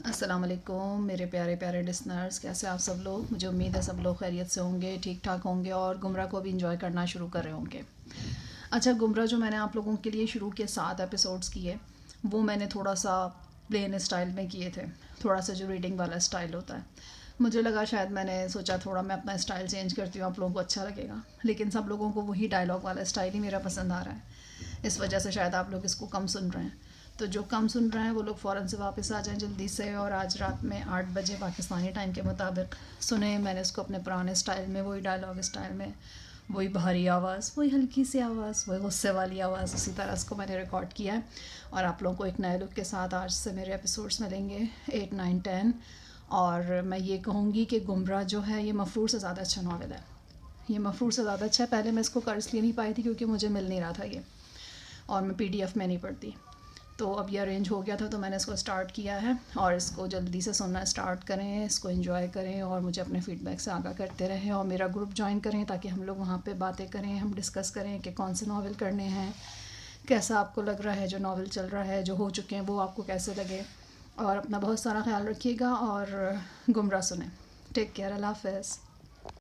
السلام علیکم میرے پیارے پیارے لسنرز، کیسے آپ سب لوگ؟ مجھے امید ہے سب لوگ خیریت سے ہوں گے، ٹھیک ٹھاک ہوں گے اور گمراہ کو بھی انجوائے کرنا شروع کر رہے ہوں گے۔ اچھا، گمراہ جو میں نے آپ لوگوں کے لیے شروع کیے 7 ایپیسوڈز کیے، وہ میں نے تھوڑا سا پلین اسٹائل میں کیے تھے، تھوڑا سا جو ریڈنگ والا اسٹائل ہوتا ہے۔ مجھے لگا شاید میں نے سوچا تھوڑا میں اپنا اسٹائل چینج کرتی ہوں، آپ لوگوں کو اچھا لگے گا، لیکن سب لوگوں کو وہی ڈائلاگ والا اسٹائل ہی میرا پسند آ رہا ہے، اس وجہ سے شاید آپ لوگ اس کو کم سن رہے ہیں۔ تو جو کم سن رہے ہیں وہ لوگ فوراً سے واپس آ جائیں جلدی سے، اور آج رات میں 8 بجے پاکستانی ٹائم کے مطابق سنیں۔ میں نے اس کو اپنے پرانے سٹائل میں، وہی ڈائلاگ سٹائل میں، وہی بھاری آواز، وہی ہلکی سی آواز، وہی غصے والی آواز، اسی طرح اس کو میں نے ریکارڈ کیا ہے۔ اور آپ لوگوں کو ایک نئے لک کے ساتھ آج سے میرے ایپیسوڈس ملیں گے 8 9 10۔ اور میں یہ کہوں گی کہ گمراہ جو ہے یہ مفرور سے زیادہ اچھا ناول ہے، یہ مفرور سے زیادہ اچھا ہے۔ پہلے میں اس کو قرض لیے نہیں پائی تھی کیونکہ مجھے مل نہیں رہا تھا یہ، اور میں PDF میں نہیں پڑھتی، تو اب یہ ارینج ہو گیا تھا تو میں نے اس کو سٹارٹ کیا ہے۔ اور اس کو جلدی سے سننا سٹارٹ کریں، اس کو انجوائے کریں اور مجھے اپنے فیڈ بیک سے آگاہ کرتے رہیں، اور میرا گروپ جوائن کریں تاکہ ہم لوگ وہاں پہ باتیں کریں، ہم ڈسکس کریں کہ کون سے ناول کرنے ہیں، کیسا آپ کو لگ رہا ہے جو ناول چل رہا ہے، جو ہو چکے ہیں وہ آپ کو کیسے لگے۔ اور اپنا بہت سارا خیال رکھیے گا اور گمراہ سنیں۔ ٹیک کیئر، اللہ حافظ۔